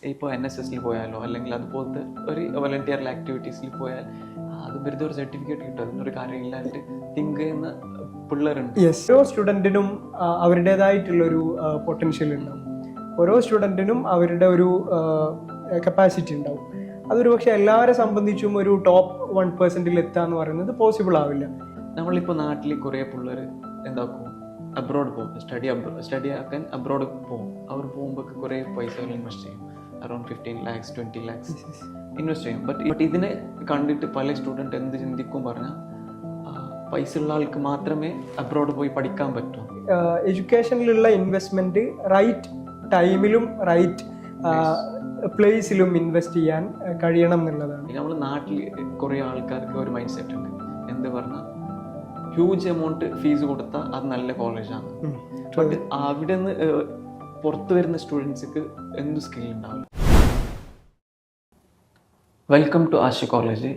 ഇപ്പോൾ NSS പോയാലോ അല്ലെങ്കിൽ അതുപോലത്തെ ഒരു വളണ്ടിയർ ആക്ടിവിറ്റീസിൽ പോയാൽ അത് വെറുതെ ഒരു സർട്ടിഫിക്കറ്റ് കിട്ടും, അതിനൊരു കാര്യമില്ലാണ്ട് തിങ്ക് ചെയ്യുന്ന പിള്ളേരുണ്ട്. യെസ്, ഓരോ സ്റ്റുഡൻറ്റിനും അവരുടേതായിട്ടുള്ളൊരു പൊട്ടൻഷ്യൽ ഉണ്ടാവും. ഓരോ സ്റ്റുഡൻറ്റിനും അവരുടെ ഒരു കപ്പാസിറ്റി ഉണ്ടാവും. അതൊരു പക്ഷേ എല്ലാവരെ സംബന്ധിച്ചും ഒരു ടോപ്പ് 1% എത്തുക എന്ന് പറയുന്നത് പോസിബിൾ ആവില്ല. നമ്മളിപ്പോൾ നാട്ടിൽ കുറേ പിള്ളേർ എന്താക്കും, അബ്രോഡ് പോകും, സ്റ്റഡി ആക്കാൻ അബ്രോഡ് പോകും. അവർ പോകുമ്പോൾ കുറേ പൈസകൾ ഇൻവെസ്റ്റ് ചെയ്യും, അറൗണ്ട് 15 lakhs 20 lakhs ഇൻവെസ്റ്റ് ചെയ്യും. ബട്ട് ഇതിനെ കണ്ടിട്ട് പല സ്റ്റുഡൻറ്റ് എന്ത് ചിന്തിക്കും പറഞ്ഞാൽ പൈസ ഉള്ള ആൾക്ക് മാത്രമേ അബ്രോഡ് പോയി പഠിക്കാൻ പറ്റൂ. എഡ്യൂക്കേഷനിലുള്ള ഇൻവെസ്റ്റ്മെൻറ്റ് റൈറ്റ് ടൈമിലും റൈറ്റ് പ്ലേസിലും ഇൻവെസ്റ്റ് ചെയ്യാൻ കഴിയണം എന്നുള്ളതാണ്. നമ്മൾ നാട്ടിൽ കുറേ ആൾക്കാർക്ക് ഒരു മൈൻഡ് സെറ്റ് ഉണ്ട്, എന്ത് പറഞ്ഞാൽ ഹ്യൂജ് എമൗണ്ട് ഫീസ് കൊടുത്താൽ അത് നല്ല കോളേജാണ്. ബട്ട് അവിടെ നിന്ന് പുറത്തു വരുന്ന സ്റ്റുഡൻസിക്ക് എന്ത് സ്കിൽ ഉണ്ടാവില്ല. Welcome to Asha college.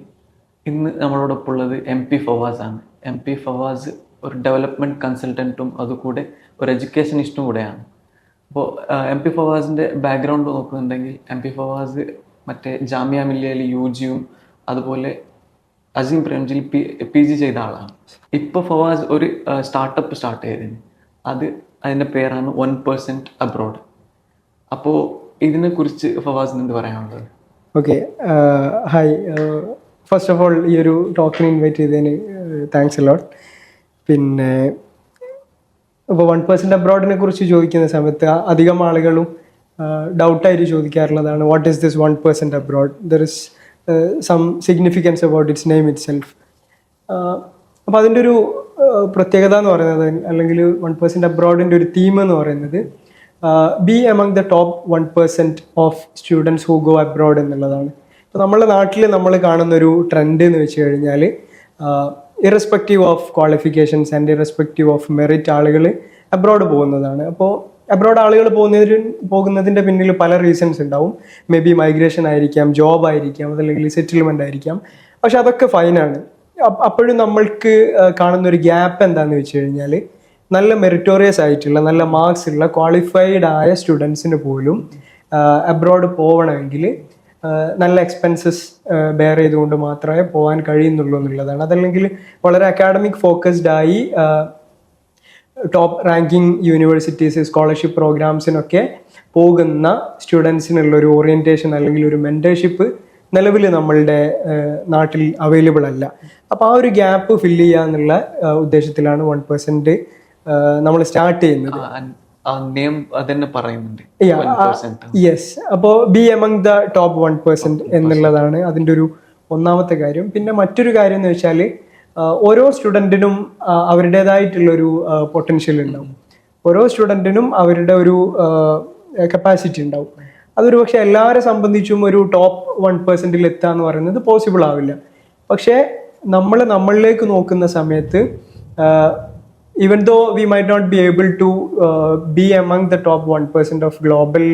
ഇന്ന് നമ്മളോടൊപ്പം ഉള്ളത് MP ഫവാസ് ആണ്. MP ഫവാസ് ഒരു ഡെവലപ്മെൻറ്റ് കൺസൾട്ടൻറ്റും അതുകൂടെ ഒരു എഡ്യൂക്കേഷനിസ്റ്റും കൂടെയാണ്. അപ്പോൾ MP ഫവാസിൻ്റെ ബാക്ക്ഗ്രൗണ്ട് നോക്കുന്നുണ്ടെങ്കിൽ MP ഫവാസ് മറ്റേ ജാമിയ മില്ലിയയിൽ UGയും അതുപോലെ അസീം പ്രേംജിൽ PG ചെയ്ത ആളാണ്. ഇപ്പോൾ ഫവാസ് ഒരു സ്റ്റാർട്ടപ്പ് സ്റ്റാർട്ട് ചെയ്തതിന് അതിൻ്റെ പേരാണ് 1% അബ്രോഡ്. അപ്പോൾ ഇതിനെക്കുറിച്ച് ഫവാസിന് എന്ത് പറയാനുള്ളത്? Okay, hi, first of all ഈ ഒരു ടോക്കിന് ഇൻവൈറ്റ് ചെയ്തതിന് താങ്ക്സ് എ ലോട്ട്. പിന്നെ ഇപ്പോൾ 1% അബ്രോഡിനെ കുറിച്ച് ചോദിക്കുന്ന സമയത്ത് അധികം ആളുകളും ഡൗട്ടായിട്ട് ചോദിക്കാറുള്ളതാണ്, what is this 1% abroad? There is some significance about its name itself. അപ്പോൾ അതിൻ്റെ ഒരു പ്രത്യേകത എന്ന് പറയുന്നത്, അല്ലെങ്കിൽ 1% അബ്രോഡിൻ്റെ ഒരു തീം എന്ന് പറയുന്നത് B among the top 1% of students who go abroad എന്നുള്ളതാണ്. ഇപ്പോൾ നമ്മുടെ നാട്ടിൽ നമ്മൾ കാണുന്ന ഒരു ട്രെൻഡ് എന്ന് വെച്ച് കഴിഞ്ഞാൽ irrespective of qualifications and irrespective of merit ആളുകൾ അബ്രോഡ് പോകുന്നതാണ്. അപ്പോൾ അബ്രോഡ് ആളുകൾ പോകുന്നതിൻ്റെ പിന്നിൽ പല റീസൺസ് ഉണ്ടാവും. മേ ബി മൈഗ്രേഷൻ ആയിരിക്കാം, ജോബ് ആയിരിക്കാം, അതല്ലെങ്കിൽ സെറ്റിൽമെൻ്റ് ആയിരിക്കാം. പക്ഷെ അതൊക്കെ ഫൈനാണ്. അപ്പോഴും നമ്മൾക്ക് കാണുന്ന ഒരു ഗ്യാപ്പ് എന്താണെന്ന് വെച്ച് കഴിഞ്ഞാൽ, നല്ല മെറിറ്റോറിയസ് ആയിട്ടുള്ള നല്ല മാർക്സ് ഉള്ള ക്വാളിഫൈഡ് ആയ സ്റ്റുഡൻസിന് പോലും അബ്രോഡ് പോകണമെങ്കിൽ നല്ല എക്സ്പെൻസസ് ബെയർ ചെയ്തുകൊണ്ട് മാത്രമേ പോകാൻ കഴിയുന്നുള്ളൂ എന്നുള്ളതാണ്. അതല്ലെങ്കിൽ വളരെ അക്കാഡമിക് ഫോക്കസ്ഡ് ആയി ടോപ്പ് റാങ്കിങ് യൂണിവേഴ്സിറ്റീസ് സ്കോളർഷിപ്പ് പ്രോഗ്രാംസിനൊക്കെ പോകുന്ന സ്റ്റുഡൻസിനുള്ളൊരു ഓറിയൻറ്റേഷൻ അല്ലെങ്കിൽ ഒരു മെൻറ്റർഷിപ്പ് നിലവിൽ നമ്മളുടെ നാട്ടിൽ അവൈലബിൾ അല്ല. അപ്പോൾ ആ ഒരു ഗ്യാപ്പ് ഫില്ല് ചെയ്യുക എന്നുള്ള ഉദ്ദേശത്തിലാണ് 1% നമ്മൾ സ്റ്റാർട്ട് ചെയ്യുന്നത്. യെസ്, അപ്പോൾ ബി എമംഗ് ദ ടോപ്പ് 1% എന്നുള്ളതാണ് അതിൻ്റെ ഒരു ഒന്നാമത്തെ കാര്യം. പിന്നെ മറ്റൊരു കാര്യം എന്ന് വെച്ചാൽ, ഓരോ സ്റ്റുഡൻറ്റിനും അവരുടേതായിട്ടുള്ളൊരു പൊട്ടൻഷ്യൽ ഉണ്ടാവും. ഓരോ സ്റ്റുഡൻറ്റിനും അവരുടെ ഒരു കപ്പാസിറ്റി ഉണ്ടാവും. അതൊരു പക്ഷേ എല്ലാവരെ സംബന്ധിച്ചും ഒരു ടോപ്പ് 1% എത്തുക എന്ന് പറയുന്നത് പോസിബിൾ ആവില്ല. പക്ഷേ നമ്മളിലേക്ക് നോക്കുന്ന സമയത്ത് even though we might not be able to be among the top 1% of global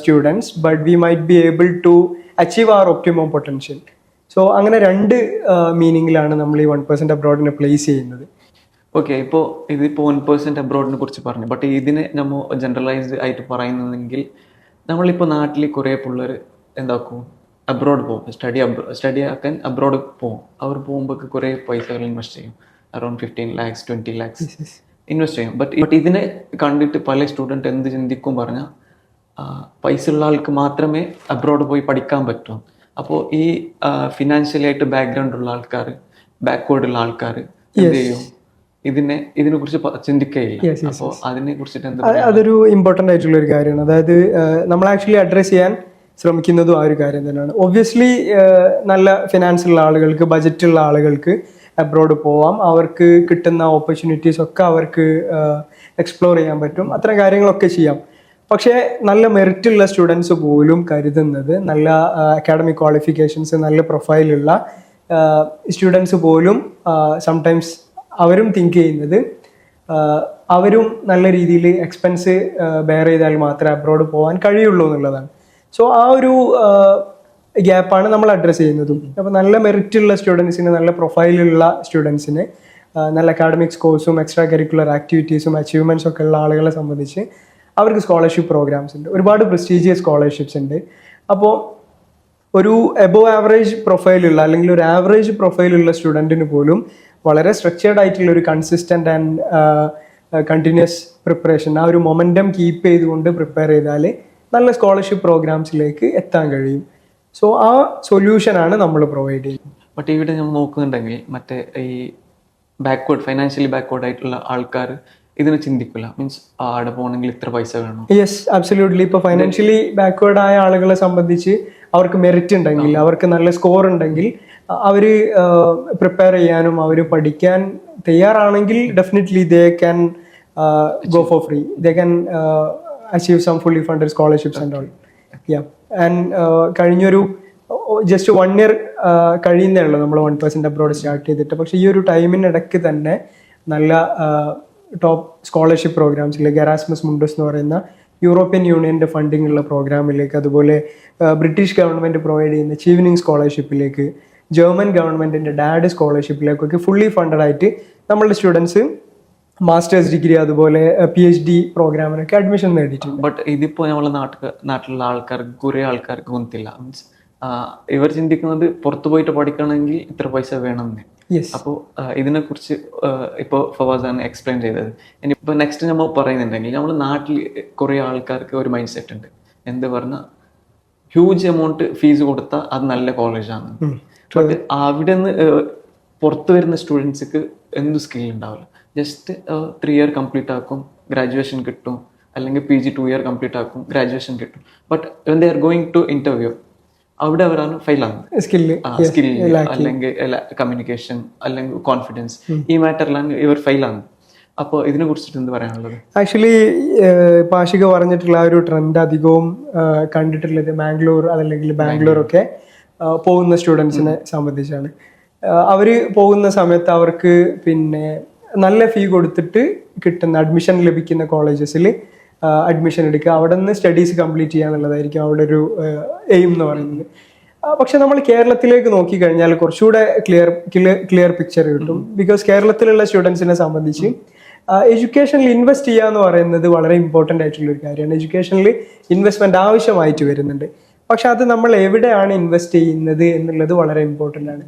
students, but we might be able to achieve our optimum potential. So അങ്ങനെ രണ്ട് മീനിങ്ങിലാണ് നമ്മൾ ഈ 1% അബ്രോഡിനെ പ്ലേസ് ചെയ്യുന്നത്. ഓക്കെ, ഇതിപ്പോൾ 1% അബ്രോഡിനെ കുറിച്ച് പറഞ്ഞു. ബട്ട് ഇതിനെ നമ്മൾ ജനറലൈസ്ഡ് ആയിട്ട് പറയുന്നതെങ്കിൽ, നമ്മളിപ്പോൾ നാട്ടിൽ കുറേ പിള്ളേർ എന്താക്കും, അബ്രോഡ് പോകും, സ്റ്റഡി ആക്കാൻ അബ്രോഡ് പോകും. അവർ പോകുമ്പോൾ കുറേ പൈസകൾ ഇൻവെസ്റ്റ് ചെയ്യും, അറൗണ്ട് 15 lakhs 20 lakhs ഇൻവെസ്റ്റ് ചെയ്യും. ബട്ട് ഇതിനെ കണ്ടിട്ട് പല സ്റ്റുഡൻറ്റ് എന്ത് ചിന്തിക്കും പറഞ്ഞാൽ പൈസ ഉള്ള ആൾക്ക് മാത്രമേ അബ്രോഡ് പോയി പഠിക്കാൻ പറ്റൂ. അപ്പോൾ ഈ ഫിനാൻഷ്യലി ആയിട്ട് ബാക്ക്ഗ്രൗണ്ട് ഉള്ള ആൾക്കാർ, ബാക്ക്വേർഡ് ഉള്ള ആൾക്കാർ എന്ത് ചെയ്യും, ഇതിനെ കുറിച്ച് ചിന്തിക്കുകയില്ല. അപ്പോൾ അതിനെ കുറിച്ചിട്ട് അതൊരു ഇമ്പോർട്ടൻ്റ് ആയിട്ടുള്ള ഒരു കാര്യമാണ്. അതായത് നമ്മൾ ആക്ച്വലി അഡ്രസ്സ് ചെയ്യാൻ ശ്രമിക്കുന്നതും ആ ഒരു കാര്യം തന്നെയാണ്. ഒബ്വിയസ്ലി നല്ല ഫിനാൻസ് ഉള്ള ആളുകൾക്ക്, ബജറ്റുള്ള ആളുകൾക്ക് അബ്രോഡ് പോവാം. അവർക്ക് കിട്ടുന്ന ഓപ്പർച്യൂണിറ്റീസ് ഒക്കെ അവർക്ക് എക്സ്പ്ലോർ ചെയ്യാൻ പറ്റും. അത്തരം കാര്യങ്ങളൊക്കെ ചെയ്യാം. പക്ഷേ നല്ല മെറിറ്റുള്ള സ്റ്റുഡൻസ് പോലും കരുതുന്നത്, നല്ല അക്കാഡമിക് ക്വാളിഫിക്കേഷൻസ്, നല്ല പ്രൊഫൈലുള്ള സ്റ്റുഡൻസ് പോലും സംടൈംസ് അവരും തിങ്ക് ചെയ്യുന്നത് അവരും നല്ല രീതിയിൽ എക്സ്പെൻസ് ബെയർ ചെയ്താൽ മാത്രമേ അബ്രോഡ് പോകാൻ കഴിയുള്ളൂ എന്നുള്ളതാണ്. സോ ആ ഒരു ഗ്യാപ്പാണ് നമ്മൾ അഡ്രസ്സ് ചെയ്യുന്നതും. അപ്പോൾ നല്ല മെറിറ്റുള്ള സ്റ്റുഡൻസിന്, നല്ല പ്രൊഫൈലുള്ള സ്റ്റുഡൻസിന്, നല്ല അക്കാഡമിക് സ്കോഴ്സും എക്സ്ട്രാ കരിക്കുലർ ആക്ടിവിറ്റീസും അച്ചീവ്മെൻറ്റ്സും ഒക്കെ ഉള്ള ആളുകളെ സംബന്ധിച്ച് അവർക്ക് സ്കോളർഷിപ്പ് പ്രോഗ്രാംസ് ഉണ്ട്, ഒരുപാട് പ്രസ്റ്റീജിയസ് സ്കോളർഷിപ്സ് ഉണ്ട്. അപ്പോൾ ഒരു എബോ ആവറേജ് പ്രൊഫൈലുള്ള അല്ലെങ്കിൽ ഒരു ആവറേജ് പ്രൊഫൈലുള്ള സ്റ്റുഡൻറ്റിന് പോലും വളരെ സ്ട്രക്ചേർഡ് ആയിട്ടുള്ള ഒരു കൺസിസ്റ്റൻ്റ് ആൻഡ് കണ്ടിന്യൂസ് പ്രിപ്പറേഷൻ, ആ ഒരു മൊമെൻറ്റം കീപ്പ് ചെയ്തുകൊണ്ട് പ്രിപ്പയർ ചെയ്താൽ നല്ല സ്കോളർഷിപ്പ് പ്രോഗ്രാംസിലേക്ക് എത്താൻ കഴിയും. സോ ആ സൊല്യൂഷനാണ് നമ്മൾ പ്രൊവൈഡ് ചെയ്യുന്നത്. ബട്ട് ഇവിടെ നമ്മൾ നോക്കുന്നുണ്ടെങ്കിൽ മറ്റേ ഈ ബാക്ക്വേർഡ്, ഫൈനാൻഷ്യലി ബാക്ക്വേർഡ് ആയിട്ടുള്ള ആൾക്കാർ ഇതിനെ ചിന്തിക്കില്ല. മീൻസ് അവിടെ പോകണമെങ്കിൽ ഇത്ര പൈസ വേണം. Yes, absolutely. ഇപ്പോൾ ഫൈനാൻഷ്യലി ബാക്ക്വേർഡ് ആയ ആളുകളെ സംബന്ധിച്ച് അവർക്ക് മെറിറ്റ് ഉണ്ടെങ്കിൽ, അവർക്ക് നല്ല സ്കോർ ഉണ്ടെങ്കിൽ, അവർ പ്രിപ്പയർ ചെയ്യാനും അവർ പഠിക്കാൻ തയ്യാറാണെങ്കിൽ definitely they can go for free. They can achieve some fully funded scholarships and all. Yeah, and കഴിഞ്ഞൊരു ജസ്റ്റ് 1 year കഴിയുന്നേ ഉള്ളൂ നമ്മൾ 1% അബ്രോഡ് സ്റ്റാർട്ട് ചെയ്തിട്ട്. പക്ഷേ ഈ ഒരു ടൈമിനിടയ്ക്ക് തന്നെ നല്ല ടോപ്പ് സ്കോളർഷിപ്പ് പ്രോഗ്രാംസിലേക്ക്, എറാസ്മസ് മുണ്ടസ് എന്ന് പറയുന്ന യൂറോപ്യൻ യൂണിയൻ്റെ ഫണ്ടിങ് ഉള്ള പ്രോഗ്രാമിലേക്ക്, അതുപോലെ ബ്രിട്ടീഷ് ഗവൺമെൻറ് പ്രൊവൈഡ് ചെയ്യുന്ന ചീവനിങ് സ്കോളർഷിപ്പിലേക്ക്, ജർമ്മൻ ഗവൺമെൻറ്റിൻ്റെ ഡാഡ് സ്കോളർഷിപ്പിലേക്കൊക്കെ ഫുള്ളി ഫണ്ടഡ് ആയിട്ട് നമ്മളുടെ സ്റ്റുഡൻസ് മാസ്റ്റേഴ്സ് ഡിഗ്രി അതുപോലെ PhD പ്രോഗ്രാമിനൊക്കെ അഡ്മിഷൻ നേടിയിട്ടുണ്ട്. ബട്ട് ഇതിപ്പോൾ നമ്മളെ നാട്ടിലുള്ള ആൾക്കാർക്ക്, കുറേ ആൾക്കാർക്ക് ഒന്നില്ല. മീൻസ് ഇവർ ചിന്തിക്കുന്നത് പുറത്തു പോയിട്ട് പഠിക്കണമെങ്കിൽ ഇത്ര പൈസ വേണമെന്ന്. അപ്പോൾ ഇതിനെക്കുറിച്ച് ഇപ്പോൾ ഫവാസാണ് എക്സ്പ്ലെയിൻ ചെയ്തത്. ഇനിയിപ്പോൾ നെക്സ്റ്റ് നമ്മൾ പറയുന്നുണ്ടെങ്കിൽ നമ്മൾ നാട്ടിൽ കുറേ ആൾക്കാർക്ക് ഒരു മൈൻഡ് സെറ്റ് ഉണ്ട്, എന്ത് പറഞ്ഞാൽ ഹ്യൂജ് എമൗണ്ട് ഫീസ് കൊടുത്താൽ അത് നല്ല കോളേജാണ്. ബട്ട് അവിടെ നിന്ന് പുറത്ത് വരുന്ന സ്റ്റുഡൻസിക്ക് എന്ത് സ്കിൽ ഉണ്ടാവില്ല. ജസ്റ്റ് 3 year കംപ്ലീറ്റ് ആക്കും, ഗ്രാജുവേഷൻ കിട്ടും, അല്ലെങ്കിൽ PG 2 year കംപ്ലീറ്റ് ആക്കും, ഗ്രാജുവേഷൻ കിട്ടും. But when they are going to interview അവിടെ അവരാണ് ഫെയിലാകുന്നത്. സ്കില്ല് അല്ലെങ്കിൽ കമ്മ്യൂണിക്കേഷൻ അല്ലെങ്കിൽ കോൺഫിഡൻസ്, ഈ മാറ്ററിലാണ് ഇവർ ഫെയിലാകുന്നത്. അപ്പോൾ ഇതിനെ കുറിച്ചിട്ട് എന്ത് പറയാനുള്ളത്? ആക്ച്വലി പാഷിക പറഞ്ഞിട്ടുള്ള ആ ഒരു ട്രെൻഡ് അധികവും കണ്ടിട്ടുള്ളത് മാംഗ്ലൂർ അതല്ലെങ്കിൽ ബാംഗ്ലൂരൊക്കെ പോകുന്ന സ്റ്റുഡൻസിനെ സംബന്ധിച്ചാണ്. അവർ പോകുന്ന സമയത്ത് അവർക്ക് പിന്നെ നല്ല ഫീ കൊടുത്തിട്ട് കിട്ടുന്ന അഡ്മിഷൻ ലഭിക്കുന്ന കോളേജസിൽ അഡ്മിഷൻ എടുക്കുക, അവിടെ നിന്ന് സ്റ്റഡീസ് കംപ്ലീറ്റ് ചെയ്യുക എന്നുള്ളതായിരിക്കും അവിടെ ഒരു എയിം എന്ന് പറയുന്നത്. പക്ഷെ നമ്മൾ കേരളത്തിലേക്ക് നോക്കിക്കഴിഞ്ഞാൽ കുറച്ചുകൂടെ ക്ലിയർ പിക്ചർ കിട്ടും. ബിക്കോസ് കേരളത്തിലുള്ള സ്റ്റുഡൻസിനെ സംബന്ധിച്ച് എഡ്യൂക്കേഷനിൽ ഇൻവെസ്റ്റ് ചെയ്യുക എന്ന് പറയുന്നത് വളരെ ഇമ്പോർട്ടൻ്റ് ആയിട്ടുള്ള ഒരു കാര്യമാണ്. എഡ്യൂക്കേഷനിൽ ഇൻവെസ്റ്റ്മെൻറ്റ് ആവശ്യമായിട്ട് വരുന്നുണ്ട്. പക്ഷെ അത് നമ്മൾ എവിടെയാണ് ഇൻവെസ്റ്റ് ചെയ്യുന്നത് എന്നുള്ളത് വളരെ ഇമ്പോർട്ടൻ്റ് ആണ്.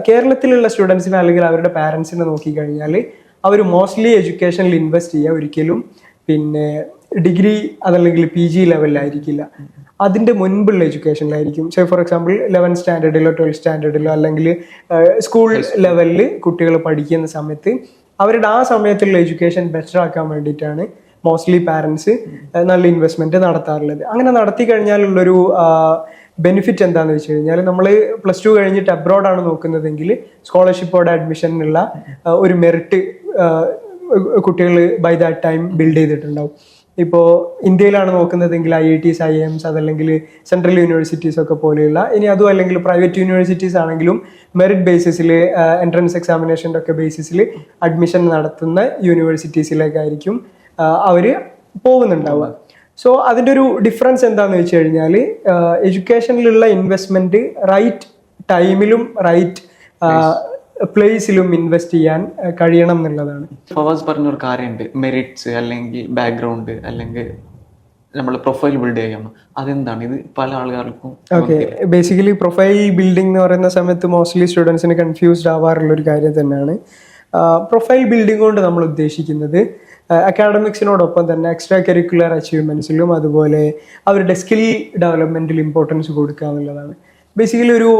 കേരളത്തിലുള്ള സ്റ്റുഡൻസിനെ അല്ലെങ്കിൽ അവരുടെ പാരൻസിനെ നോക്കിക്കഴിഞ്ഞാൽ അവർ മോസ്റ്റ്ലി എഡ്യൂക്കേഷനിൽ ഇൻവെസ്റ്റ് ചെയ്യുക ഒരിക്കലും പിന്നെ ഡിഗ്രി അതല്ലെങ്കിൽ PG ലെവലിലായിരിക്കില്ല, അതിൻ്റെ മുൻപുള്ള എഡ്യൂക്കേഷനിലായിരിക്കും. സേ ഫോർ എക്സാമ്പിൾ 11th സ്റ്റാൻഡേർഡിലോ 12th സ്റ്റാൻഡേർഡിലോ അല്ലെങ്കിൽ സ്കൂൾ ലെവലിൽ കുട്ടികൾ പഠിക്കുന്ന സമയത്ത് അവരുടെ ആ സമയത്തുള്ള എഡ്യൂക്കേഷൻ ബെറ്റർ ആക്കാൻ വേണ്ടിയിട്ടാണ് മോസ്റ്റ്ലി പാരൻസ് നല്ല ഇൻവെസ്റ്റ്മെൻറ്റ് നടത്താറുള്ളത്. അങ്ങനെ നടത്തി കഴിഞ്ഞാലുള്ളൊരു ബെനിഫിറ്റ് എന്താണെന്ന് വെച്ച് കഴിഞ്ഞാൽ, നമ്മൾ +2 കഴിഞ്ഞിട്ട് അബ്രോഡാണ് നോക്കുന്നതെങ്കിൽ സ്കോളർഷിപ്പോടെ അഡ്മിഷനുള്ള ഒരു മെറിറ്റ് കുട്ടികൾ ബൈ ദാറ്റ് ടൈം ബിൽഡ് ചെയ്തിട്ടുണ്ടാവും. ഇപ്പോൾ ഇന്ത്യയിലാണ് നോക്കുന്നതെങ്കിൽ IITs IIMs അതല്ലെങ്കിൽ സെൻട്രൽ യൂണിവേഴ്സിറ്റീസ് ഒക്കെ പോലെയുള്ള, ഇനി അതും അല്ലെങ്കിൽ പ്രൈവറ്റ് യൂണിവേഴ്സിറ്റീസ് ആണെങ്കിലും മെറിറ്റ് ബേസിസിൽ എൻട്രൻസ് എക്സാമിനേഷൻ്റെ ഒക്കെ ബേസിസിൽ അഡ്മിഷൻ നടത്തുന്ന യൂണിവേഴ്സിറ്റീസിലേക്കായിരിക്കും അവർ പോകുന്നുണ്ടാവുക. സോ അതിൻ്റെ ഒരു ഡിഫറൻസ് എന്താണെന്ന് വെച്ച് കഴിഞ്ഞാൽ, എഡ്യൂക്കേഷനിലുള്ള ഇൻവെസ്റ്റ്മെൻറ്റ് റൈറ്റ് ടൈമിലും റൈറ്റ് പ്ലേസിലും ഇൻവെസ്റ്റ് ചെയ്യാൻ കഴിയണം എന്നുള്ളതാണ്. ഫവാസ് പറഞ്ഞൊരു കാര്യമുണ്ട്, മെറിറ്റ്സ് അല്ലെങ്കിൽ ബാക്ക്ഗ്രൗണ്ട് അല്ലെങ്കിൽ നമ്മൾ പ്രൊഫൈൽ ബിൽഡ് ചെയ്യണം. അതെന്താണ്? ഇത് പല ആൾക്കാർക്കും ഓക്കെ, ബേസിക്കലി പ്രൊഫൈൽ ബിൽഡിംഗ് എന്ന് പറയുന്ന സമയത്ത് മോസ്റ്റ്ലി സ്റ്റുഡൻസിന് കൺഫ്യൂസ്ഡ് ആവാറുള്ളൊരു കാര്യം തന്നെയാണ്. പ്രൊഫൈൽ ബിൽഡിംഗ് കൊണ്ട് നമ്മൾ ഉദ്ദേശിക്കുന്നത് അക്കാഡമിക്സിനോടൊപ്പം തന്നെ എക്സ്ട്രാ കരിക്കുലർ അച്ചീവ്മെൻറ്റ്സിലും അതുപോലെ അവരുടെ സ്കിൽ ഡെവലപ്മെൻറ്റിൽ ഇമ്പോർട്ടൻസ് കൊടുക്കുക എന്നുള്ളതാണ്. ബേസിക്കലി ഒരു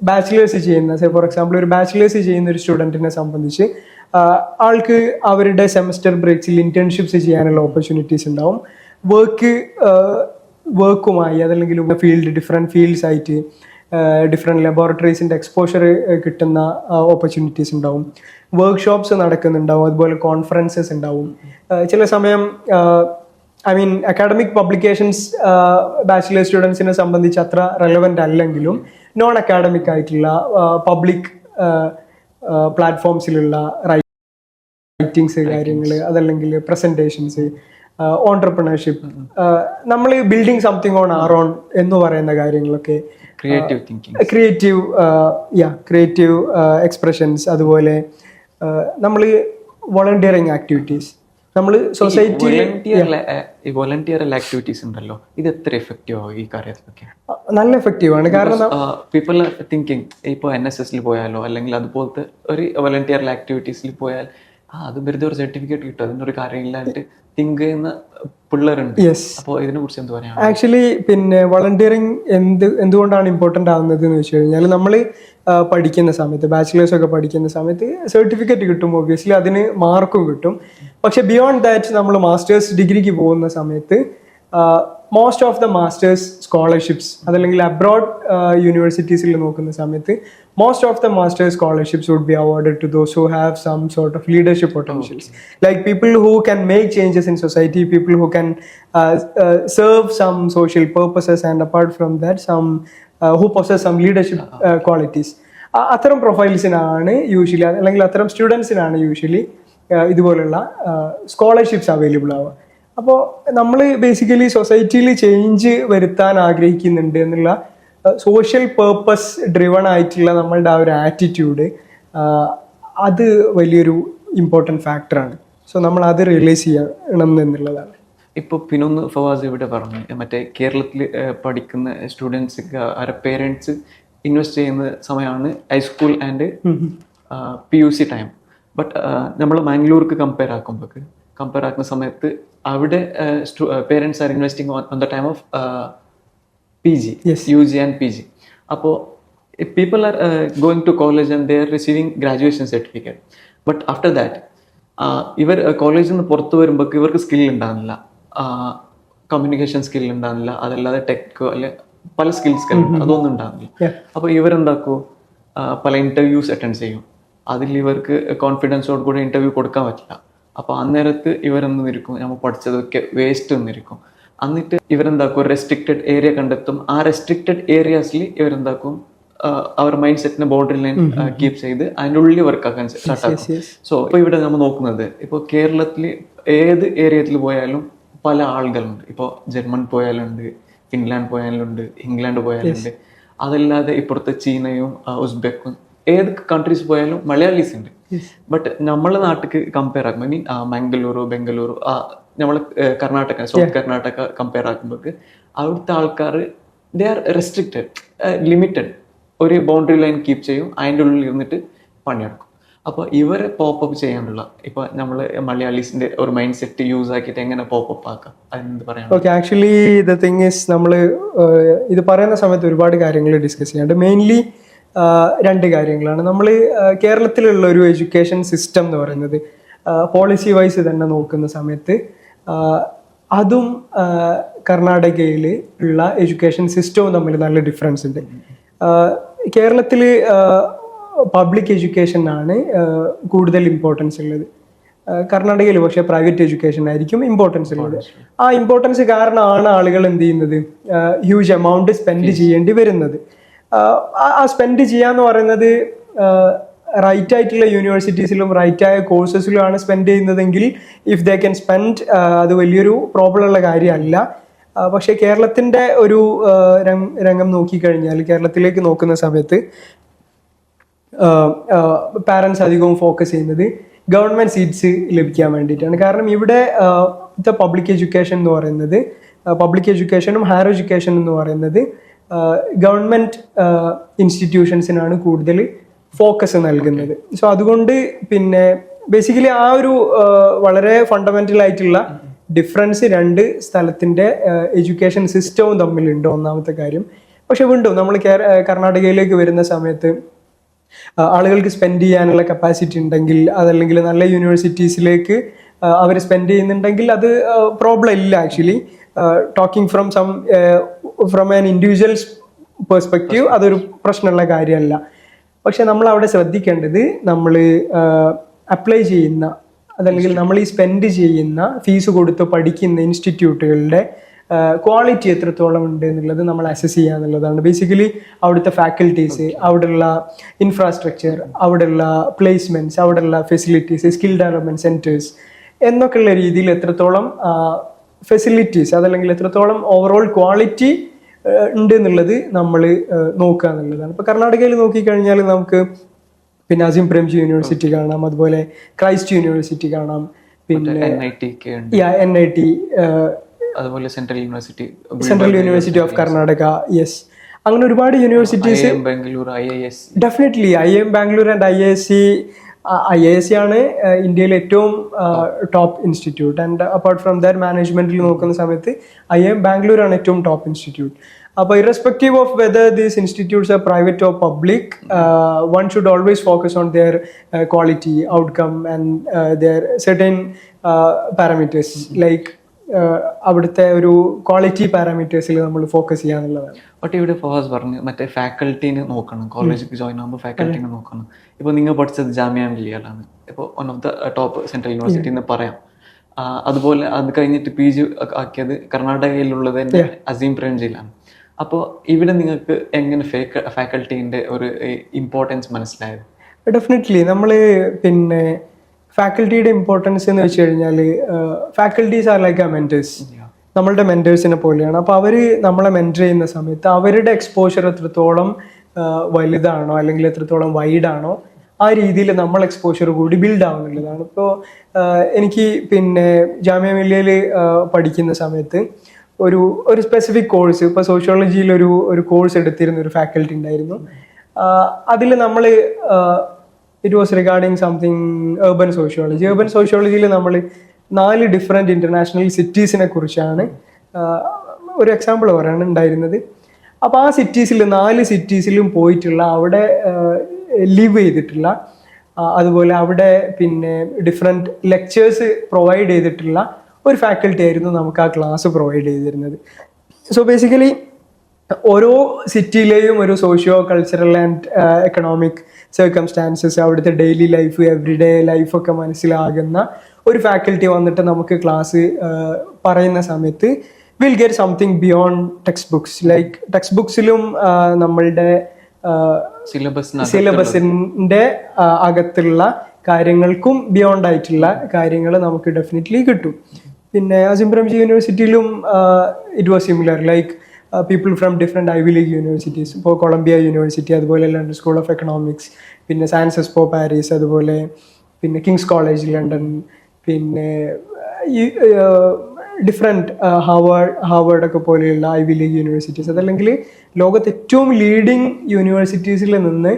ബാച്ചിലേഴ്സ് ചെയ്യുന്ന, ഫോർ എക്സാമ്പിൾ ഒരു ബാച്ചിലേഴ്സ് ചെയ്യുന്ന ഒരു സ്റ്റുഡൻറ്റിനെ സംബന്ധിച്ച് ആൾക്ക് അവരുടെ സെമസ്റ്റർ ബ്രേക്സിൽ ഇന്റേൺഷിപ്സ് ചെയ്യാനുള്ള ഓപ്പർച്യൂണിറ്റീസ് ഉണ്ടാവും. വർക്കുമായി അതല്ലെങ്കിൽ ഡിഫറെൻറ്റ് ഫീൽഡ്സ് ആയിട്ട് ഡിഫറെൻറ്റ് ലബോറട്ടറീസിൻ്റെ എക്സ്പോഷർ കിട്ടുന്ന ഓപ്പർച്യൂണിറ്റീസ് ഉണ്ടാവും. വർക്ക്ഷോപ്സ് നടക്കുന്നുണ്ടാവും, അതുപോലെ കോൺഫറൻസസ് ഉണ്ടാവും. ചില സമയം അക്കാഡമിക് പബ്ലിക്കേഷൻസ് ബാച്ചിലർ സ്റ്റുഡൻസിനെ സംബന്ധിച്ച് അത്ര റെലവൻ്റ് അല്ലെങ്കിലും നോൺ അക്കാഡമിക് ആയിട്ടുള്ള പബ്ലിക് പ്ലാറ്റ്ഫോംസിലുള്ള റൈറ്റിങ്സ് കാര്യങ്ങൾ അതല്ലെങ്കിൽ പ്രസൻറ്റേഷൻസ്, ഓൺട്രപ്രണർഷിപ്പ്, നമ്മൾ building something on R on എന്ന് പറയുന്ന കാര്യങ്ങളൊക്കെ, ക്രിയേറ്റീവ് എക്സ്പ്രഷൻസ്, അതുപോലെ നമ്മൾ വോളണ്ടിയറിങ് ആക്ടിവിറ്റീസ്, നമ്മൾ സൊസൈറ്റി വോളണ്ടിയറൽ ആക്ടിവിറ്റീസ് ഉണ്ടല്ലോ, ഇത് എത്ര എഫക്റ്റീവ് ആവും ഈ കാര്യത്തിലൊക്കെ? നല്ല എഫക്റ്റീവ് ആണ്. കാരണം പീപ്പിൾ ആർ തിങ്കിങ് ഇപ്പോൾ NSSൽ പോയാലോ അല്ലെങ്കിൽ അതുപോലത്തെ ഒരു വോളണ്ടിയറൽ ആക്ടിവിറ്റീസിൽ പോയാൽ അത് വെറുതെ ഒരു സർട്ടിഫിക്കറ്റ് കിട്ടും, അതിനൊരു കാര്യമില്ലാണ്ട് തിങ്ക് ചെയ്യുന്ന പിള്ളേരുണ്ട്. അപ്പോൾ ഇതിനെ കുറിച്ച് എന്ത് പറയാം? ആക്ച്വലി പിന്നെ വളണ്ടിയറിങ് എന്തുകൊണ്ടാണ് ഇമ്പോർട്ടൻ്റ് ആവുന്നത് എന്ന് വെച്ച് കഴിഞ്ഞാൽ നമ്മൾ പഠിക്കുന്ന സമയത്ത് ബാച്ചിലേഴ്സ് ഒക്കെ പഠിക്കുന്ന സമയത്ത് സർട്ടിഫിക്കറ്റ് കിട്ടും, ഒബ്വിയസ്ലി അതിന് മാർക്കും കിട്ടും. പക്ഷെ ബിയോണ്ട് ദാറ്റ് നമ്മൾ മാസ്റ്റേഴ്സ് ഡിഗ്രിക്ക് പോകുന്ന സമയത്ത് most of the masters scholarships അതല്ലെങ്കിൽ അബ്രോഡ് യൂണിവേഴ്സിറ്റീസിൽ നോക്കുന്ന സമയത്ത് most of the masters scholarships would be awarded to those who have some sort of leadership potentials, like people who can make changes in society, people who can serve some social purposes, and apart from that some who possess some leadership qualities. അത്തരം പ്രൊഫൈൽസിനാണ് usually അല്ലെങ്കിൽ അത്തരം സ്റ്റുഡൻസിനാണ് usually ഇതുപോലുള്ള scholarships available ആവുക. അപ്പോൾ നമ്മൾ basically സൊസൈറ്റിയിൽ change വരുത്താൻ ആഗ്രഹിക്കുന്നുണ്ട് എന്നുള്ള സോഷ്യൽ പേർപ്പസ് ഡ്രിവൺ ആയിട്ടുള്ള നമ്മളുടെ ആ ഒരു ആറ്റിറ്റ്യൂഡ്, അത് വലിയൊരു ഇമ്പോർട്ടൻറ്റ് ഫാക്ടറാണ്. സോ നമ്മൾ അത് റിയലൈസ് ചെയ്യണം എന്നുള്ളതാണ്. ഇപ്പോൾ പിന്നൊന്ന് ഫവാസ് ഇവിടെ പറഞ്ഞു, മറ്റേ കേരളത്തിൽ പഠിക്കുന്ന സ്റ്റുഡൻസ് അവരുടെ പേരൻസ് ഇൻവെസ്റ്റ് ചെയ്യുന്ന സമയമാണ് high school and PUC time. But നമ്മൾ മാംഗ്ലൂർക്ക് കമ്പയർ ആക്കുന്ന സമയത്ത് അവിടെ parents are investing on the time of PG, UG and PG. അപ്പോൾ people are going to college and they are receiving graduation certificate. But after that ഇവർ കോളേജിൽ നിന്ന് പുറത്ത് വരുമ്പോൾ ഇവർക്ക് സ്കിൽ ഉണ്ടാകുന്നില്ല, കമ്മ്യൂണിക്കേഷൻ സ്കിൽ ഉണ്ടാകുന്നില്ല, അതല്ലാതെ ടെക്കോ അല്ലെ പല സ്കിൽസ് അതൊന്നും ഉണ്ടാകുന്നില്ല. അപ്പോൾ ഇവരെന്താക്കൂ, പല ഇൻ്റർവ്യൂസ് അറ്റൻഡ് ചെയ്യും, അതിൽ ഇവർക്ക് കോൺഫിഡൻസോട് കൂടി ഇൻ്റർവ്യൂ കൊടുക്കാൻ പറ്റില്ല. അപ്പോൾ അന്നേരത്ത് ഇവരെന്നിരിക്കും നമ്മൾ പഠിച്ചതൊക്കെ വേസ്റ്റ് എന്നിരിക്കും. എന്നിട്ട് ഇവരെന്താക്കും, ഒരു റെസ്ട്രിക്റ്റഡ് ഏരിയ കണ്ടെത്തും, ആ റെസ്ട്രിക്റ്റഡ് ഏരിയാസിൽ ഇവരെന്താക്കും അവർ മൈൻഡ് സെറ്റിനെ ബോർഡർ ലൈൻ കീപ്പ് ചെയ്ത് അതിൻ്റെ ഉള്ളിൽ വർക്കാക്കാൻ സ്റ്റാർട്ടാക്കും. സോ ഇപ്പോൾ ഇവിടെ നമ്മൾ നോക്കുന്നത്, ഇപ്പോൾ കേരളത്തിൽ ഏത് ഏരിയയിൽ പോയാലും പല ആളുകളുണ്ട്. ഇപ്പോൾ ജർമ്മൻ പോയാലുണ്ട്, ഫിൻലാൻഡ് പോയാലുണ്ട്, ഇംഗ്ലണ്ട് പോയാലുണ്ട്, അതല്ലാതെ ഇപ്പുറത്തെ ചീനയും ഉസ്ബെക്കും ഏത് കൺട്രീസ് പോയാലും മലയാളീസ് ഉണ്ട്. ബട്ട് നമ്മളെ നാട്ടിലേക്ക് കമ്പയർ ആക്കുമ്പോൾ മീൻ മംഗളൂരു, ബംഗളൂരു, നമ്മൾ കർണാടക, സൗത്ത് കർണാടക കമ്പയർ ആക്കുമ്പോൾ അവിടുത്തെ ആൾക്കാർ ദേ ആർ റെസ്ട്രിക്റ്റഡ്, ലിമിറ്റഡ്, ഒരു ബൗണ്ടറി ലൈൻ കീപ്പ് ചെയ്യും, അതിൻ്റെ ഉള്ളിൽ ഇരുന്നിട്ട് പണിയെടുക്കും. അപ്പോൾ ഇവരെ പോപ്പപ്പ് ചെയ്യാനുള്ള ഇപ്പോൾ നമ്മൾ മലയാളീസിൻ്റെ ഒരു മൈൻഡ് സെറ്റ് യൂസ് ആക്കിയിട്ട് എങ്ങനെ പോപ്പപ്പ് ആക്കാം, അതെന്ത് പറയാം? Okay, actually the thing is നമ്മൾ ഇത് പറയുന്ന സമയത്ത് ഒരുപാട് കാര്യങ്ങൾ ഡിസ്കസ് ചെയ്യാണ്ട്. മെയിൻലി രണ്ട് കാര്യങ്ങളാണ്. നമ്മൾ കേരളത്തിലുള്ള ഒരു എഡ്യൂക്കേഷൻ സിസ്റ്റം എന്ന് പറയുന്നത് പോളിസി വൈസ് തന്നെ നോക്കുന്ന സമയത്ത് അതും കർണാടകയിൽ ഉള്ള എഡ്യൂക്കേഷൻ സിസ്റ്റവും തമ്മിൽ നല്ല ഡിഫറൻസ് ഉണ്ട്. കേരളത്തിൽ പബ്ലിക് എഡ്യൂക്കേഷനാണ് കൂടുതൽ ഇമ്പോർട്ടൻസ് ഉള്ളത്. കർണാടകയിൽ പക്ഷേ പ്രൈവറ്റ് എഡ്യൂക്കേഷൻ ആയിരിക്കും ഇമ്പോർട്ടൻസ് ഉള്ളത്. ആ ഇമ്പോർട്ടൻസ് കാരണമാണ് ആളുകൾ എന്ത് ചെയ്യുന്നത്, ഹ്യൂജ് എമൗണ്ട് സ്പെൻഡ് ചെയ്യേണ്ടി വരുന്നത്. ആ സ്പെൻഡ് ചെയ്യാന്ന് പറയുന്നത് റൈറ്റ് ആയിട്ടുള്ള യൂണിവേഴ്സിറ്റീസിലും റൈറ്റ് ആയ കോഴ്സസിലുമാണ് സ്പെൻഡ് ചെയ്യുന്നതെങ്കിൽ ഇഫ് ദേ ക്യാൻ സ്പെൻഡ്, അത് വലിയൊരു പ്രോബ്ലം ഉള്ള കാര്യമല്ല. പക്ഷേ കേരളത്തിൻ്റെ ഒരു രംഗം നോക്കിക്കഴിഞ്ഞാൽ, കേരളത്തിലേക്ക് നോക്കുന്ന സമയത്ത് പാരൻസ് അധികവും ഫോക്കസ് ചെയ്യുന്നത് ഗവൺമെൻറ് സീറ്റ്സ് ലഭിക്കാൻ വേണ്ടിയിട്ടാണ്. കാരണം ഇവിടെ പബ്ലിക് എഡ്യൂക്കേഷൻ എന്ന് പറയുന്നത്, പബ്ലിക് എഡ്യൂക്കേഷനും ഹയർ എഡ്യൂക്കേഷൻ എന്ന് പറയുന്നത് ഗവൺമെൻറ് ഇൻസ്റ്റിറ്റ്യൂഷൻസിനാണ് കൂടുതൽ ഫോക്കസ് നൽകുന്നത്. സോ അതുകൊണ്ട് പിന്നെ ബേസിക്കലി ആ ഒരു വളരെ ഫണ്ടമെൻ്റൽ ആയിട്ടുള്ള ഡിഫറൻസ് രണ്ട് സ്ഥലത്തിൻ്റെ എഡ്യൂക്കേഷൻ സിസ്റ്റവും തമ്മിലുണ്ട്, ഒന്നാമത്തെ കാര്യം. പക്ഷെ വീണ്ടും നമ്മൾ കർണാടകയിലേക്ക് വരുന്ന സമയത്ത് ആളുകൾക്ക് സ്പെൻഡ് ചെയ്യാനുള്ള കപ്പാസിറ്റി ഉണ്ടെങ്കിൽ, അതല്ലെങ്കിൽ നല്ല യൂണിവേഴ്സിറ്റീസിലേക്ക് അവർ സ്പെൻഡ് ചെയ്യുന്നുണ്ടെങ്കിൽ അത് പ്രോബ്ലം ഇല്ല. Actually talking from an individuals perspective അതൊരു പ്രശ്നമുള്ള കാര്യമല്ല. പക്ഷെ നമ്മൾ അവിടെ ശ്രദ്ധിക്കേണ്ടത്, നമ്മൾ അപ്ലൈ ചെയ്യുന്ന അതല്ലെങ്കിൽ നമ്മൾ ഈ സ്പെൻഡ് ചെയ്യുന്ന ഫീസ് കൊടുത്ത് പഠിക്കുന്ന ഇൻസ്റ്റിറ്റ്യൂട്ടുകളുടെ ക്വാളിറ്റി എത്രത്തോളം ഉണ്ട് എന്നുള്ളത് നമ്മൾ അസസ് ചെയ്യുക എന്നുള്ളതാണ്. ബേസിക്കലി അവിടുത്തെ ഫാക്കൽറ്റീസ്, അവിടെയുള്ള ഇൻഫ്രാസ്ട്രക്ചർ, അവിടെയുള്ള പ്ലേസ്മെൻറ്റ്സ്, അവിടെയുള്ള ഫെസിലിറ്റീസ്, സ്കിൽ ഡെവലപ്മെൻറ്റ് സെൻറ്റേഴ്സ് എന്നൊക്കെയുള്ള രീതിയിൽ എത്രത്തോളം ഫെസിലിറ്റീസ് അതല്ലെങ്കിൽ എത്രത്തോളം ഓവറോൾ ക്വാളിറ്റി ഉണ്ട് എന്നുള്ളത് നമ്മൾ നോക്കുക എന്നുള്ളതാണ്. ഇപ്പോൾ കർണാടകയിൽ നോക്കിക്കഴിഞ്ഞാൽ നമുക്ക് പിന്നെ അസിം പ്രേംജി യൂണിവേഴ്സിറ്റി കാണാം, അതുപോലെ ക്രൈസ്റ്റ് യൂണിവേഴ്സിറ്റി കാണാം, പിന്നെ NIT ഉണ്ട്, NIT, അതുപോലെ central university of Karnataka. Yes, അങ്ങനെ ഒരുപാട് universities. Bangalore, IISc. Definitely IIM Bangalore and IISc ആണ് ഇന്ത്യയിലെ ഏറ്റവും top institute. And apart from that മാനേജ്മെന്റിൽ നോക്കുന്ന സമയത്ത് IIM ബാംഗ്ലൂർ ആണ് ഏറ്റവും ടോപ്പ് ഇൻസ്റ്റിറ്റ്യൂട്ട്. അപ്പോൾ irrespective of whether these institutes are private or public, one should always focus on their quality, outcome and their certain parameters. Like അവിടുത്തെ ഒരു quality പാരാമീറ്റേഴ്സിൽ നമ്മൾ focus ചെയ്യാന്നുള്ളതാണ്. But ഇവിടെ ഫവാസ് പറഞ്ഞു മറ്റേ ഫാക്കൽറ്റീനെ നോക്കണം, കോളേജിൽ ജോയിൻ ആകുമ്പോൾ ഫാക്കൽറ്റീനെ നോക്കണം. ഇപ്പോൾ നിങ്ങൾ പഠിച്ചത് ജാമിയ മില്ലിയയിലാണ്, ഇപ്പോൾ one of the top central university എന്ന് പറയാം. അതുപോലെ അത് കഴിഞ്ഞിട്ട് PG ആക്കിയത് കർണാടകയിലുള്ളത് തന്നെ അസീം പ്രേംജിയിലാണ്. അപ്പോൾ ഇവിടെ നിങ്ങൾക്ക് എങ്ങനെ ഫാക്കൽറ്റീൻ്റെ ഒരു ഇമ്പോർട്ടൻസ് മനസ്സിലായത്? ഡെഫിനറ്റ്ലി നമ്മൾ പിന്നെ ഫാക്കൽറ്റിയുടെ ഇമ്പോർട്ടൻസ് എന്ന് വെച്ച് കഴിഞ്ഞാൽ, ഫാക്കൽറ്റീസ് ആർ ലൈക്ക് ആ മെൻറ്റേഴ്സ്, നമ്മളുടെ മെൻറ്റേഴ്സിനെ പോലെയാണ്. അപ്പോൾ അവർ നമ്മളെ മെൻറ്റർ ചെയ്യുന്ന സമയത്ത് അവരുടെ എക്സ്പോഷർ എത്രത്തോളം വലുതാണോ അല്ലെങ്കിൽ എത്രത്തോളം വൈഡാണോ ആ രീതിയിൽ നമ്മൾ എക്സ്പോഷർ കൂടി ബിൽഡ് ആവുന്നുള്ളതാണ്. ഇപ്പോൾ എനിക്ക് പിന്നെ ജാമിയ മില്ലിയയിൽ പഠിക്കുന്ന സമയത്ത് ഒരു സ്പെസിഫിക് കോഴ്സ്, ഇപ്പോൾ സോഷ്യോളജിയിൽ ഒരു കോഴ്സ് എടുത്തിരുന്ന ഒരു ഫാക്കൽറ്റി ഉണ്ടായിരുന്നു. അതിൽ നമ്മൾ it was regarding something urban സോഷ്യോളജിയിൽ നമ്മൾ 4 ഡിഫറെൻറ്റ് ഇൻ്റർനാഷണൽ സിറ്റീസിനെ കുറിച്ചാണ് ഒരു എക്സാമ്പിൾ പറയാൻ ഉണ്ടായിരുന്നത്. അപ്പോൾ ആ സിറ്റീസിൽ 4 സിറ്റീസിലും പോയിട്ടുള്ള, അവിടെ ലിവ് ചെയ്തിട്ടുള്ള, അതുപോലെ അവിടെ പിന്നെ ഡിഫറെൻറ്റ് ലെക്ചേഴ്സ് പ്രൊവൈഡ് ചെയ്തിട്ടുള്ള ഒരു ഫാക്കൽറ്റി ആയിരുന്നു നമുക്ക് ആ ക്ലാസ് പ്രൊവൈഡ് ചെയ്തിരുന്നത്. സോ ബേസിക്കലി ഓരോ സിറ്റിയിലെയും ഒരു socio cultural and economic circumstances, അവിടുത്തെ ഡെയിലി ലൈഫ്, എവറിഡേ ലൈഫൊക്കെ മനസ്സിലാകുന്ന ഒരു ഫാക്കൽറ്റി വന്നിട്ട് നമുക്ക് ക്ലാസ് പറയുന്ന സമയത്ത് will get something beyond text books. Like text ബുക്സിലും നമ്മളുടെ സിലബസിൻ്റെ അകത്തുള്ള കാര്യങ്ങൾക്കും ബിയോണ്ട് ആയിട്ടുള്ള കാര്യങ്ങൾ നമുക്ക് ഡെഫിനറ്റ്ലി കിട്ടും. പിന്നെ അസീം പ്രേംജി യൂണിവേഴ്സിറ്റിയിലും it was similar. Like people from different Ivy League universities, ഇപ്പോൾ കൊളംബിയ യൂണിവേഴ്സിറ്റി, അതുപോലെ ലണ്ടൻ സ്കൂൾ ഓഫ് എക്കണോമിക്സ്, പിന്നെ സയൻസ് എക്സ്പോ പാരീസ്, അതുപോലെ പിന്നെ കിങ്സ് കോളേജ് ലണ്ടൻ, പിന്നെ ഈ ഡിഫറെൻറ്റ് ഹാർവേർഡൊക്കെ പോലെയുള്ള ഐവി ലീഗ് യൂണിവേഴ്സിറ്റീസ്, അതല്ലെങ്കിൽ ലോകത്ത് ഏറ്റവും ലീഡിങ് യൂണിവേഴ്സിറ്റീസിൽ നിന്ന്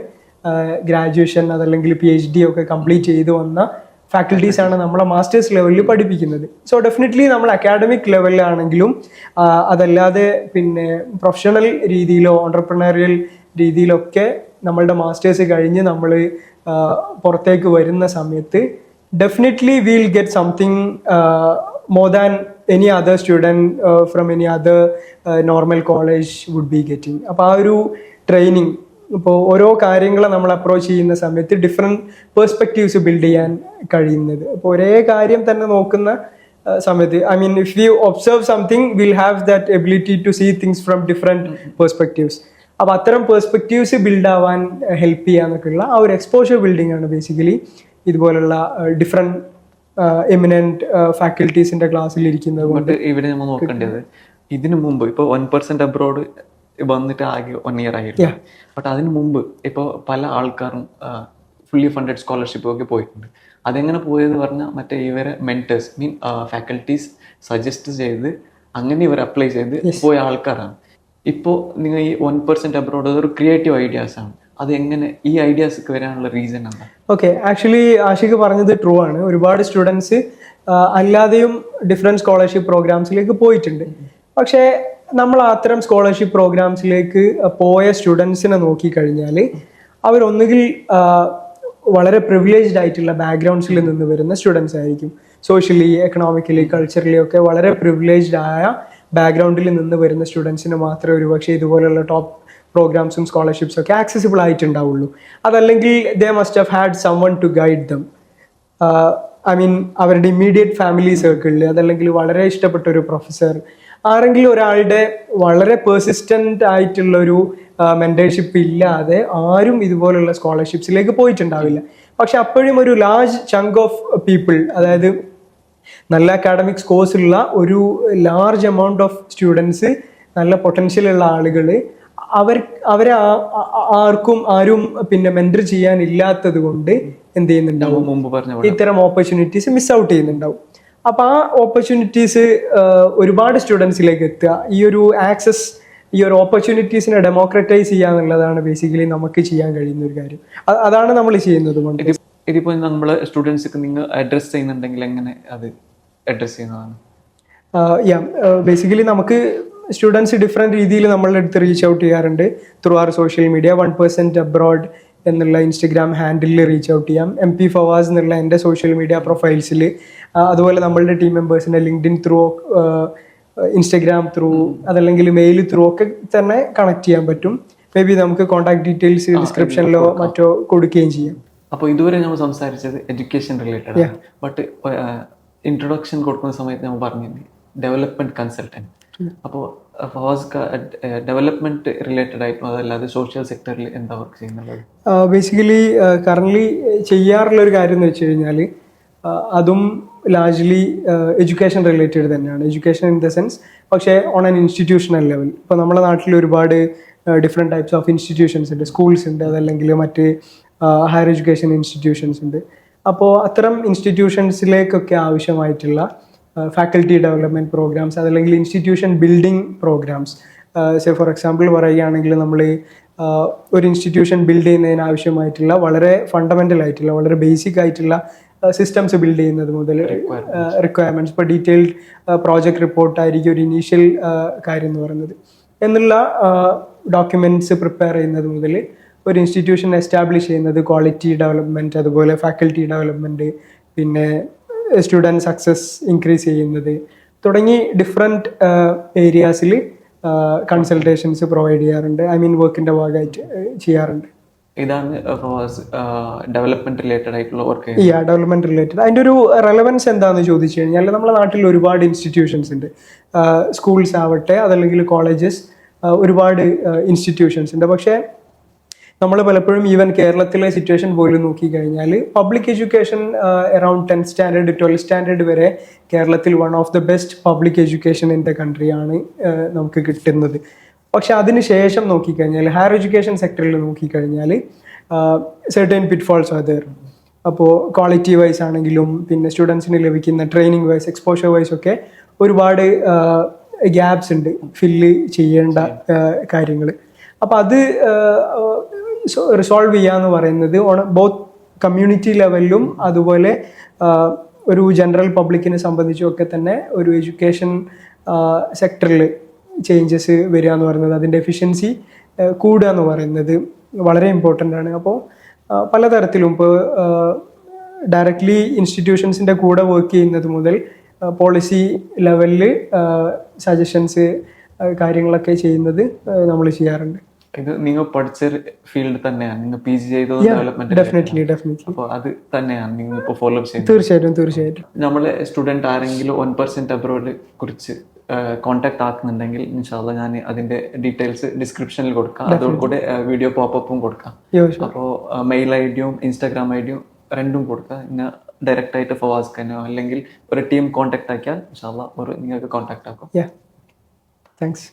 ഗ്രാജുവേഷൻ അതല്ലെങ്കിൽ PhD ഒക്കെ കംപ്ലീറ്റ് ചെയ്ത് വന്ന ഫാക്കൽറ്റീസാണ് നമ്മളെ മാസ്റ്റേഴ്സ് ലെവലിൽ പഠിപ്പിക്കുന്നത്. സോ ഡെഫിനറ്റ്ലി നമ്മൾ അക്കാഡമിക് ലെവലിലാണെങ്കിലും അതല്ലാതെ പിന്നെ പ്രൊഫഷണൽ രീതിയിലോ ഓണ്ടർപ്രണറിയൽ രീതിയിലൊക്കെ നമ്മളുടെ മാസ്റ്റേഴ്സ് കഴിഞ്ഞ് നമ്മൾ പുറത്തേക്ക് വരുന്ന സമയത്ത് definitely will get something more than any other student from any other normal college would be getting. അപ്പോൾ ആ ഒരു ട്രെയിനിങ്, ഇപ്പോൾ ഓരോ കാര്യങ്ങളെ നമ്മൾ അപ്രോച്ച് ചെയ്യുന്ന സമയത്ത് ഡിഫറെൻറ്റ് പെർസ്പെക്റ്റീവ്സ് ബിൽഡ് ചെയ്യാൻ കഴിയുന്നത്. അപ്പോൾ ഒരേ കാര്യം തന്നെ നോക്കുന്ന സമയത്ത്, I mean if you observe something will have that ability to see things from different perspectives. അപ്പോൾ അത്തരം പെർസ്പെക്റ്റീവ്സ് ബിൽഡ് ആവാൻ ഹെൽപ്പ് ചെയ്യാന്നൊക്കെയുള്ള ആ ഒരു എക്സ്പോഷർ ബിൽഡിംഗ് ആണ് ബേസിക്കലി ഇതുപോലുള്ള ഡിഫറെൻറ്റ് എമിനന്റ് ഫാക്കൽറ്റീസിന്റെ ക്ലാസ്സിൽ ഇരിക്കുന്നത്. ഇവിടെ നമ്മൾ നോക്കേണ്ടത്, ഇതിനു മുമ്പ് ഇപ്പോൾ 1% അബ്രോഡ് വന്നിട്ട് ആകെ 1 year ആയിരുന്നു. ബട്ട് അതിന് മുമ്പ് ഇപ്പോൾ പല ആൾക്കാരും ഫുള്ളി ഫണ്ടഡ് സ്കോളർഷിപ്പ് ഒക്കെ പോയിട്ടുണ്ട്. അതെങ്ങനെ പോയെന്ന് പറഞ്ഞാൽ മറ്റേ ഇവരെ മെന്റേഴ്സ് ഫാക്കൽറ്റീസ് സജസ്റ്റ് ചെയ്ത് അങ്ങനെ ഇവർ അപ്ലൈ ചെയ്ത് പോയ ആൾക്കാരാണ്. ഇപ്പോൾ നിങ്ങൾ ഈ 1% അബ്രോഡ് അതൊരു ക്രിയേറ്റീവ് ഐഡിയാസ് ആണ്. അത് എങ്ങനെ ഈ ഐഡിയാസ് വരാനുള്ള റീസൺ എന്താ? ഓക്കെ, ആക്ച്വലി ആഷിഖ് പറഞ്ഞത് ട്രൂ ആണ്. ഒരുപാട് സ്റ്റുഡൻസ് അല്ലാതെയും ഡിഫറെൻറ്റ് സ്കോളർഷിപ്പ് പ്രോഗ്രാംസിലേക്ക് പോയിട്ടുണ്ട്. പക്ഷേ നമ്മൾ അത്തരം സ്കോളർഷിപ്പ് പ്രോഗ്രാംസിലേക്ക് പോയ സ്റ്റുഡൻസിനെ നോക്കിക്കഴിഞ്ഞാൽ അവരൊന്നുകിൽ വളരെ പ്രിവിലേജ്ഡ് ആയിട്ടുള്ള ബാക്ക്ഗ്രൗണ്ട്സിൽ നിന്ന് വരുന്ന സ്റ്റുഡൻസ് ആയിരിക്കും. സോഷ്യലി, എക്കണോമിക്കലി, കൾച്ചറലി ഒക്കെ വളരെ പ്രിവിലേജ്ഡ് ആയ ബാക്ക്ഗ്രൗണ്ടിൽ നിന്ന് വരുന്ന സ്റ്റുഡൻസിന് മാത്രമേ ഒരുപക്ഷെ ഇതുപോലുള്ള ടോപ്പ് പ്രോഗ്രാംസും സ്കോളർഷിപ്സും ഒക്കെ ആക്സസിബിൾ ആയിട്ടുണ്ടാവുള്ളൂ. അതല്ലെങ്കിൽ they must have had someone to guide them. I mean അവരുടെ ഇമ്മീഡിയറ്റ് ഫാമിലി സർക്കിളിൽ, അതല്ലെങ്കിൽ വളരെ ഇഷ്ടപ്പെട്ട ഒരു പ്രൊഫസർ, ആരെങ്കിലും ഒരാളുടെ വളരെ പെർസിസ്റ്റൻ്റ് ആയിട്ടുള്ളൊരു മെൻറ്റർഷിപ്പ് ഇല്ലാതെ ആരും ഇതുപോലുള്ള സ്കോളർഷിപ്സിലേക്ക് പോയിട്ടുണ്ടാവില്ല. പക്ഷെ അപ്പോഴും ഒരു ലാർജ് ചങ്ക് ഓഫ് പീപ്പിൾ, അതായത് നല്ല അക്കാഡമിക് സ്കോഴ്സ് ഉള്ള ഒരു ലാർജ് എമൗണ്ട് ഓഫ് സ്റ്റുഡൻസ്, നല്ല പൊട്ടൻഷ്യലുള്ള ആളുകൾ, അവരെ ആരും പിന്നെ മെൻറ്റർ ചെയ്യാനില്ലാത്തത് കൊണ്ട് എന്ത് ചെയ്യുന്നുണ്ടാവും, മുമ്പ് പറഞ്ഞ പോലെ ഇത്തരം ഓപ്പർച്യൂണിറ്റീസ് മിസ് ഔട്ട് ചെയ്യുന്നുണ്ടാവും. അപ്പൊ ആ ഓപ്പർച്യൂണിറ്റീസ് ഒരുപാട് സ്റ്റുഡൻസിലേക്ക് എത്തുക, ഈ ഒരു ആക്സസ്, ഈ ഒരു ഓപ്പർച്യൂണിറ്റീസിനെ ഡെമോക്രറ്റൈസ് ചെയ്യുക എന്നുള്ളതാണ് ബേസിക്കലി നമുക്ക് ചെയ്യാൻ കഴിയുന്ന ഒരു കാര്യം. അതാണ് നമ്മൾ ചെയ്യുന്നത്. ഇതിപ്പോ നമ്മള് സ്റ്റുഡൻസിക്ക് നിങ്ങൾ അഡ്രസ് ചെയ്യുന്നുണ്ടെങ്കിൽ എങ്ങനെ അത് അഡ്രസ് ചെയ്യുന്നതാണ്? ബേസിക്കലി നമുക്ക് സ്റ്റുഡൻസ് ഡിഫറെൻറ്റ് രീതിയിൽ നമ്മളുടെ അടുത്ത് റീച്ച് ഔട്ട് ചെയ്യാറുണ്ട് through our social media. 1% abroad എന്നുള്ള ഇൻസ്റ്റഗ്രാം ഹാൻഡിലിൽ റീച്ച് ഔട്ട് ചെയ്യാം, MP ഫവാസ് എന്നുള്ള എൻ്റെ സോഷ്യൽ മീഡിയ പ്രൊഫൈൽസിൽ, അതുപോലെ നമ്മളുടെ ടീം മെമ്പേഴ്സിൻ്റെ ലിങ്ക്ഡിൻ ത്രൂ, ഇൻസ്റ്റഗ്രാം ത്രൂ, അതല്ലെങ്കിൽ മെയിൽ ത്രൂ ഒക്കെ തന്നെ കണക്ട് ചെയ്യാൻ പറ്റും. മേ ബി നമുക്ക് കോൺടാക്ട് ഡീറ്റെയിൽസ് ഡിസ്ക്രിപ്ഷനിലോ മറ്റോ കൊടുക്കുകയും ചെയ്യാം. അപ്പോൾ ഇതുവരെ നമ്മൾ സംസാരിച്ചത് എഡ്യൂക്കേഷൻ റിലേറ്റഡ് ആണ്. ബട്ട് ഇൻട്രൊഡക്ഷൻ കൊടുക്കുന്ന സമയത്ത് നമ്മൾ പറഞ്ഞില്ലേ ഡെവലപ്മെന്റ് കൺസൾട്ടൻറ്റ്. അപ്പോൾ ഫവാസ് ഡെവലപ്മെന്റ് റിലേറ്റഡ് ആയിട്ടുള്ള അതല്ലാതെ സോഷ്യൽ സെക്ടറിൽ എന്താ വർക്ക് ചെയ്യുന്നുള്ളത്? ബേസിക്കലി കറൻ്റ്ലി ചെയ്യാറുള്ള ഒരു കാര്യം എന്ന് വെച്ച് കഴിഞ്ഞാൽ അതും ലാർജ്ലി എഡ്യൂക്കേഷൻ റിലേറ്റഡ് തന്നെയാണ്. എഡ്യൂക്കേഷൻ ഇൻ ദ സെൻസ്, പക്ഷേ ഓൺ ആൻ ഇൻസ്റ്റിറ്റ്യൂഷണൽ ലെവൽ. ഇപ്പോൾ നമ്മുടെ നാട്ടിൽ ഒരുപാട് ഡിഫറെൻറ്റ് ടൈപ്സ് ഓഫ് ഇൻസ്റ്റിറ്റ്യൂഷൻസ് ഉണ്ട്, സ്കൂൾസ് ഉണ്ട്, അതല്ലെങ്കിൽ മറ്റ് ഹയർ എഡ്യൂക്കേഷൻ ഇൻസ്റ്റിറ്റ്യൂഷൻസ് ഉണ്ട്. അപ്പോൾ അത്തരം ഇൻസ്റ്റിറ്റ്യൂഷൻസിലേക്കൊക്കെ ആവശ്യമായിട്ടുള്ള ഫാക്കൽറ്റി ഡെവലപ്മെൻറ്റ് പ്രോഗ്രാംസ്, അതല്ലെങ്കിൽ institution building programmes. Say for example പറയുകയാണെങ്കിൽ നമ്മൾ ഒരു ഇൻസ്റ്റിറ്റ്യൂഷൻ ബിൽഡ് ചെയ്യുന്നതിന് ആവശ്യമായിട്ടുള്ള വളരെ ഫണ്ടമെൻ്റൽ ആയിട്ടുള്ള, വളരെ ബേസിക് ആയിട്ടുള്ള സിസ്റ്റംസ് ബിൽഡ് ചെയ്യുന്നത് മുതൽ റിക്വയർമെൻറ്റ്സ്, ഇപ്പോൾ ഡീറ്റെയിൽഡ് പ്രോജക്റ്റ് റിപ്പോർട്ടായിരിക്കും ഒരു ഇനീഷ്യൽ കാര്യം എന്ന് പറയുന്നത്, എന്നുള്ള ഡോക്യുമെൻറ്റ്സ് പ്രിപ്പയർ ചെയ്യുന്നത് മുതൽ ഒരു ഇൻസ്റ്റിറ്റ്യൂഷൻ എസ്റ്റാബ്ലിഷ് ചെയ്യുന്നത്, ക്വാളിറ്റി ഡെവലപ്മെൻറ്റ്, അതുപോലെ ഫാക്കൽറ്റി ഡെവലപ്മെൻറ്റ്, പിന്നെ സ്റ്റുഡൻറ്റ് സക്സസ് ഇൻക്രീസ് ചെയ്യുന്നത് തുടങ്ങി ഡിഫറെൻറ്റ് ഏരിയാസിൽ കൺസൾട്ടേഷൻസ് പ്രൊവൈഡ് ചെയ്യാറുണ്ട്. ഐ മീൻ വർക്കിൻ്റെ ഭാഗമായിട്ട് ചെയ്യാറുണ്ട്. ഇതാണ് ഡെവലപ്മെന്റ് റിലേറ്റഡ് ആയിട്ടുള്ള വർക്ക്. Development related. അതിൻ്റെ ഒരു റെലവൻസ് എന്താണെന്ന് ചോദിച്ചു കഴിഞ്ഞാൽ നമ്മുടെ നാട്ടിൽ ഒരുപാട് ഇൻസ്റ്റിറ്റ്യൂഷൻസ് ഉണ്ട്, സ്കൂൾസ് ആവട്ടെ അതല്ലെങ്കിൽ കോളേജസ്, ഒരുപാട് ഇൻസ്റ്റിറ്റ്യൂഷൻസ് ഉണ്ട്. പക്ഷേ നമ്മൾ പലപ്പോഴും ഈവൻ കേരളത്തിലെ സിറ്റുവേഷൻ പോലും നോക്കിക്കഴിഞ്ഞാൽ public education around 10th standard 12th standard വരെ കേരളത്തിൽ one of the best public education in the കൺട്രിയാണ് നമുക്ക് കിട്ടുന്നത്. പക്ഷെ അതിന് ശേഷം നോക്കിക്കഴിഞ്ഞാൽ ഹയർ എഡ്യൂക്കേഷൻ സെക്ടറിൽ നോക്കിക്കഴിഞ്ഞാൽ സെർട്ടൻ പിറ്റ്ഫോൾസ് ആർ ദെയർ. അപ്പോൾ ക്വാളിറ്റി വൈസ് ആണെങ്കിലും പിന്നെ സ്റ്റുഡൻസിന് ലഭിക്കുന്ന ട്രെയിനിങ് വൈസ്, എക്സ്പോഷർ വൈസ് ഒക്കെ ഒരുപാട് ഗ്യാപ്സ് ഉണ്ട് ഫില്ല് ചെയ്യേണ്ട കാര്യങ്ങൾ. അപ്പോൾ അത് റിസോൾവ് ചെയ്യുക എന്ന് പറയുന്നത് ബോത്ത് കമ്മ്യൂണിറ്റി ലെവലിലും അതുപോലെ ഒരു ജനറൽ പബ്ലിക്കിനെ സംബന്ധിച്ചും ഒക്കെ തന്നെ ഒരു എഡ്യൂക്കേഷൻ സെക്ടറിൽ ചേഞ്ചസ് വരിക എന്ന് പറയുന്നത്, അതിൻ്റെ എഫിഷ്യൻസി കൂടുക എന്ന് പറയുന്നത് വളരെ ഇമ്പോർട്ടൻ്റ് ആണ്. അപ്പോൾ പലതരത്തിലും ഇപ്പോൾ ഡയറക്റ്റ്ലി ഇൻസ്റ്റിറ്റ്യൂഷൻസിൻ്റെ കൂടെ വർക്ക് ചെയ്യുന്നത് മുതൽ പോളിസി ലെവലിൽ സജഷൻസ് കാര്യങ്ങളൊക്കെ ചെയ്യുന്നത് നമ്മൾ ചെയ്യാറുണ്ട്. ഇത് നിങ്ങൾ പഠിച്ച ഫീൽഡ് തന്നെയാണ്, നിങ്ങൾ PG ചെയ്തത് ഡെവലപ്മെന്റ്? ഡെഫിനറ്റ്ലി. അപ്പോൾ അത് തന്നെയാണ് നിങ്ങൾ ഇപ്പോൾ ഫോളോ അപ്പ് ചെയ്യുന്നത്? തീർച്ചയായിട്ടും. നമ്മളെ സ്റ്റുഡൻറ് ആരെങ്കിലും 1% അബ്രോഡ് കുറിച്ച് കോൺടാക്ട് ആക്കുന്നുണ്ടെങ്കിൽ ഇൻഷാല്ലാ ഞാൻ അതിന്റെ ഡീറ്റെയിൽസ് ഡിസ്ക്രിപ്ഷനിൽ കൊടുക്കാം, അതോടുകൂടെ വീഡിയോ പോപ്പപ്പും കൊടുക്കാം. അപ്പോൾ മെയിൽ ID-യും Instagram ID-യും രണ്ടും കൊടുക്കാം. പിന്നെ ഡയറക്റ്റ് ആയിട്ട് ഫവാസ്ഖനോ അല്ലെങ്കിൽ ഒരു ടീം കോൺടാക്ട് ആക്കിയാൽ ഇൻഷാല്ലാ നിങ്ങൾക്ക് കോൺടാക്ട് ആക്കും. താങ്ക്സ്.